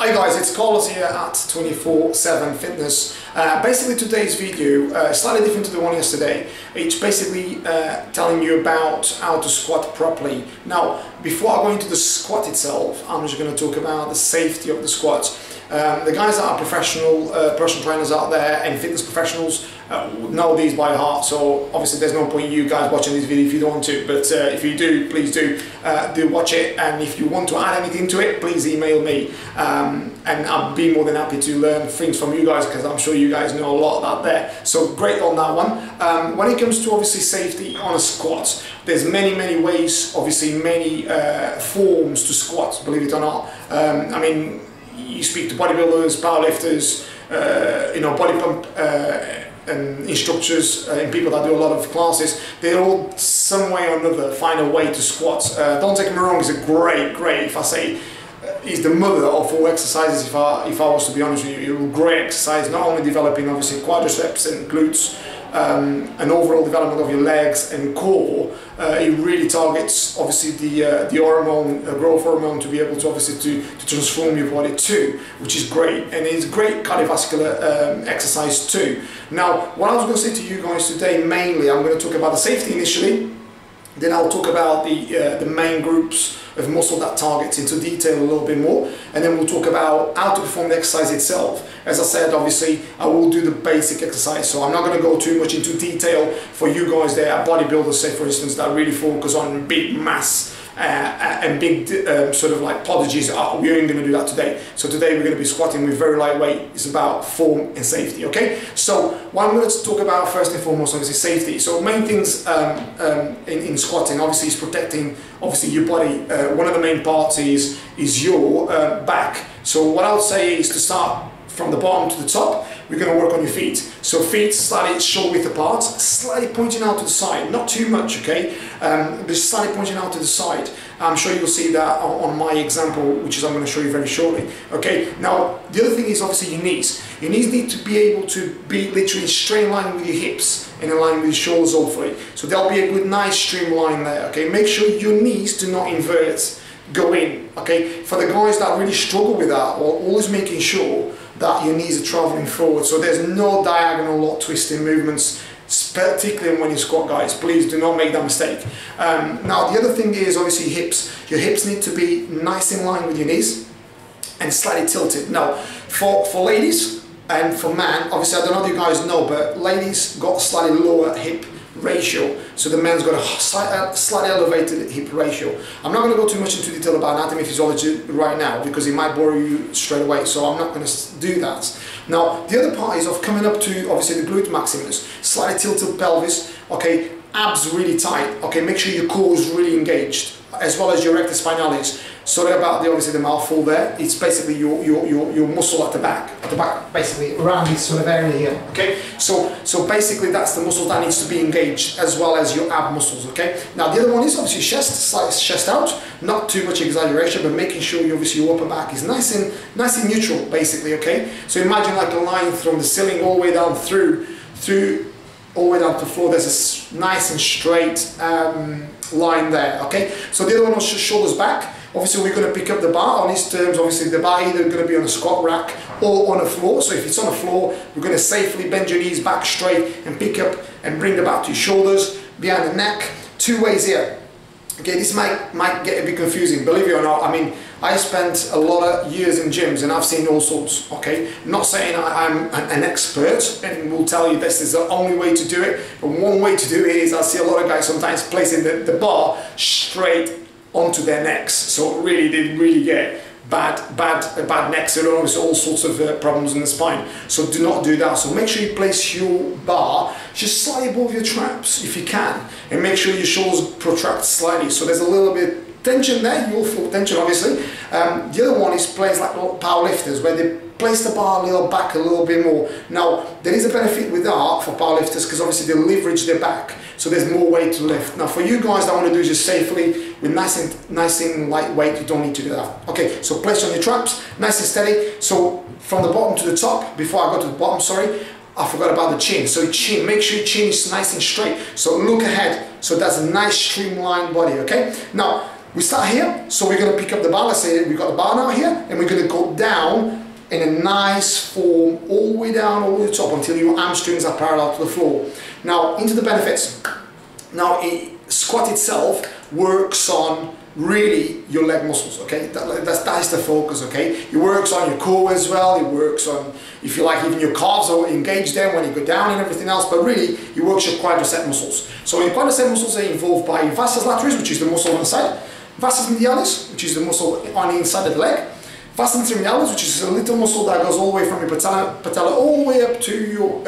Hi guys, it's Carlos here at 24/7 Fitness. Basically today's video is slightly different to the one yesterday. It's basically telling you about how to squat properly. Now, before I go into the squat itself, I'm just going to talk about the safety of the squats. The guys that are professional personal trainers out there and fitness professionals know these by heart, so obviously there's no point in you guys watching this video if you don't want to, but if you do, please do watch it, and if you want to add anything to it, please email me, and I'll be more than happy to learn things from you guys, because I'm sure you guys know a lot out there. So great on that one. When it comes to obviously safety on a squat, there's many ways, obviously many forms to squat, believe it or not. I mean, you speak to bodybuilders, powerlifters, body pump and instructors and people that do a lot of classes. They all, some way or another, find a way to squat. Don't take me wrong, it's a great, if I say, is the mother of all exercises. If I was to be honest with you, great exercise, not only developing obviously quadriceps and glutes, and overall development of your legs and core. It really targets obviously the hormone, growth hormone, to be able to obviously to transform your body too, which is great, and it's great cardiovascular exercise too. Now, what I was going to say to you guys today, mainly I'm going to talk about the safety initially, then I'll talk about the main groups of muscle that targets into detail a little bit more, and then we'll talk about how to perform the exercise itself. As I said, obviously I will do the basic exercise, so I'm not going to go too much into detail for you guys there, bodybuilders say for instance, that really focus on big mass and big sort of like prodigies. We ain't going to do that today. So today we're going to be squatting with very lightweight. It's about form and safety, okay? So what I'm going to talk about first and foremost, obviously safety. So main things in squatting obviously is protecting obviously your body. One of the main parts is your back. So what I would say is to start from the bottom to the top. We're going to work on your feet. So feet slightly shoulder width apart, slightly pointing out to the side, not too much, okay? But slightly pointing out to the side. I'm sure you'll see that on my example, which is I'm going to show you very shortly. Okay, now the other thing is obviously your knees. Your knees need to be able to be literally straight in line with your hips and in line with your shoulders hopefully. So there'll be a good nice streamline there, okay? Make sure your knees do not invert, go in, okay? For the guys that really struggle with that, always making sure that your knees are traveling forward, so there's no diagonal or twisting movements, particularly when you squat, guys. Please do not make that mistake. Now the other thing is obviously hips. Your hips need to be nice in line with your knees and slightly tilted. Now for ladies and for men, obviously I don't know if you guys know, but ladies got a slightly lower hip ratio, so the man's got a slightly elevated hip ratio. I'm not going to go too much into detail about anatomy physiology right now because it might bore you straight away, so I'm not going to do that. Now the other part is of coming up to obviously the glute maximus, slightly tilted pelvis, okay, abs really tight, okay, make sure your core is really engaged, as well as your rectus spinalis. Sorry about obviously the mouthful there. It's basically your muscle at the back, basically around this sort of area here. Okay, so basically that's the muscle that needs to be engaged, as well as your ab muscles. Okay. Now the other one is obviously chest, slight chest out, not too much exaggeration, but making sure obviously your upper back is nice and neutral, basically. Okay. So imagine like a line from the ceiling all the way down through all the way down to the floor. There's a nice and straight line there. Okay. So the other one was shoulders back. Obviously we're going to pick up the bar on these terms. Obviously the bar either going to be on a squat rack or on a floor. So if it's on a floor, we're going to safely bend your knees back straight and pick up and bring the bar to your shoulders, behind the neck. Two ways here. Okay, this might get a bit confusing, believe it or not. I mean, I spent a lot of years in gyms and I've seen all sorts, okay? Not saying I'm an expert and will tell you this is the only way to do it, but one way to do it is I see a lot of guys sometimes placing the bar straight onto their necks, so really they really get bad necks and all sorts of problems in the spine. So do not do that. So make sure you place your bar just slightly above your traps if you can, and make sure your shoulders protract slightly, so there's a little bit tension there. You will feel tension obviously. The other one is placed like power lifters, where they place the bar a little back a little bit more. Now there is a benefit with that for powerlifters, because obviously they leverage their back, so there's more weight to lift. Now for you guys that want to do just safely with nice and lightweight, you don't need to do that. Okay, so place on your traps, nice and steady. So from the bottom to the top, before I go to the bottom, sorry, I forgot about the chin. So chin, make sure your chin is nice and straight. So look ahead. So that's a nice streamlined body, okay? Now we start here, so we're going to pick up the bar. Let's say we've got the bar now here, and we're going to go down in a nice form, all the way down, all the way to the top, until your hamstrings are parallel to the floor. Now, into the benefits. Now, squat itself works on really your leg muscles, okay? That's the focus, okay? It works on your core as well. It works on, if you like, even your calves are engaged there when you go down and everything else, but really, it works your quadricep muscles. So your quadricep muscles are involved by vastus lataris, which is the muscle on the side, vastus medialis, which is the muscle on the inside of the leg, vastus intermedialis, which is a little muscle that goes all the way from your patella all the way up to your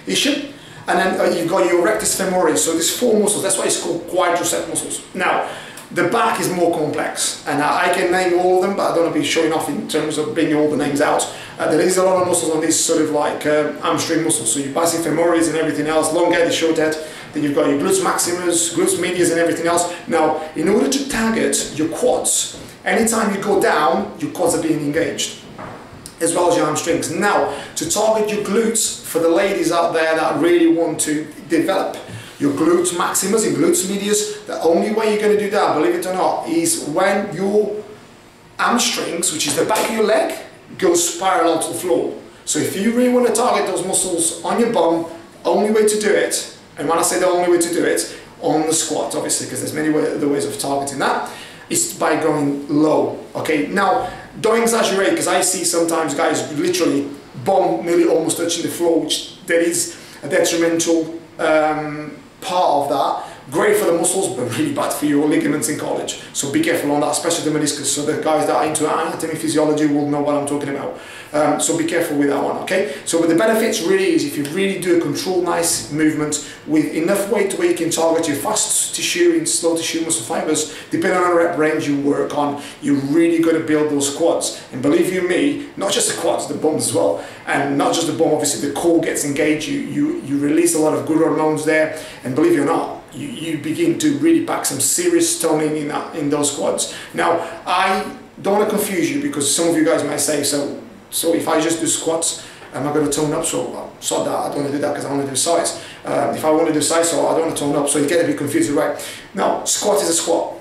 ischium, and then you've got your rectus femoris. So there's 4 muscles. That's why it's called quadricep muscles. Now, the back is more complex, and I can name all of them, but I don't want to be showing off in terms of bringing all the names out. There is a lot of muscles on this sort of like hamstring muscles. So your basic femoris and everything else, long head, short head. Then you've got your glutes maximus, glutes medius, and everything else. Now, in order to target your quads, anytime you go down, your quads are being engaged, as well as your hamstrings. Now, to target your glutes, for the ladies out there that really want to develop your glutes maximus and glutes medius, the only way you're going to do that, believe it or not, is when your hamstrings, which is the back of your leg, goes parallel to the floor. So if you really want to target those muscles on your bum, the only way to do it, and when I say the only way to do it, on the squat, obviously, because there's many other ways of targeting that, is by going low. Okay, now don't exaggerate, because I see sometimes guys literally bum nearly almost touching the floor, which there is a detrimental part of that. Great for the muscles, but really bad for your ligaments in college. So be careful on that, especially the meniscus. So the guys that are into anatomy, physiology will know what I'm talking about. So be careful with that one, okay? So but the benefits really is if you really do a controlled, nice movement with enough weight where you can target your fast tissue and slow tissue muscle fibers, depending on the rep range you work on, you're really going to build those quads. And believe you me, not just the quads, the bum as well. And not just the bum, obviously the core gets engaged, you release a lot of good hormones there, and believe it or not, you begin to really pack some serious toning in those quads. Now, I don't want to confuse you, because some of you guys might say, so if I just do squats, am I going to tone up? So that I don't want to do that because I want to do size. If I want to do size, so I don't want to tone up, so you get a bit confused, right? Now, squat is a squat.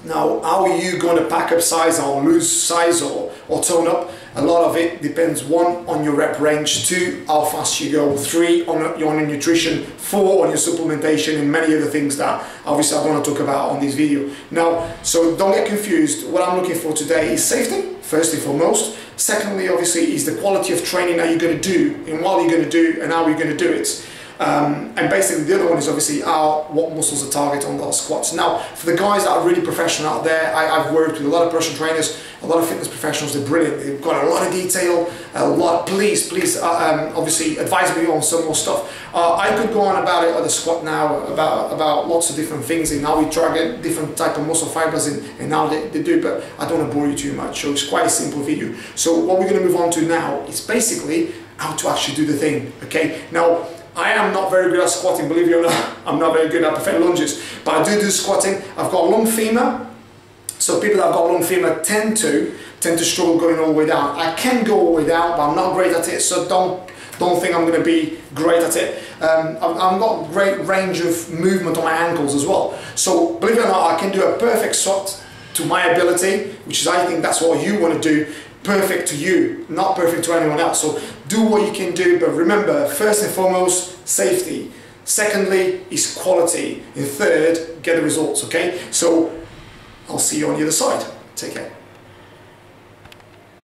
Now, how are you going to pack up size or lose size or tone up? A lot of it depends, 1, on your rep range, 2, how fast you go, 3, on your nutrition, 4, on your supplementation, and many other things that obviously I don't want to talk about on this video. Now, so don't get confused. What I'm looking for today is safety, first and foremost. Secondly, obviously, is the quality of training that you're going to do, and what you're going to do, and how you're going to do it. And basically the other one is obviously what muscles are targeted on those squats. Now, for the guys that are really professional out there, I've worked with a lot of personal trainers, a lot of fitness professionals. They're brilliant. They've got a lot of detail, a lot. Please, obviously advise me on some more stuff. I could go on about it on the squat now, about lots of different things and how we target different type of muscle fibers and how they do, but I don't want to bore you too much. So it's quite a simple video. So what we're going to move on to now is basically how to actually do the thing, okay? Now, I am not very good at squatting, believe it or not. I'm not very good at perfect lunges, but I do squatting. I've got long femur, so people that have got long femur tend to struggle going all the way down. I can go all the way down, but I'm not great at it, so don't think I'm going to be great at it. I've got great range of movement on my ankles as well. So believe it or not, I can do a perfect squat to my ability, which is, I think that's what you want to do. Perfect to you, not perfect to anyone else. So do what you can do, but remember, first and foremost, safety. Secondly is quality. And third, get the results, okay? So I'll see you on the other side. Take care.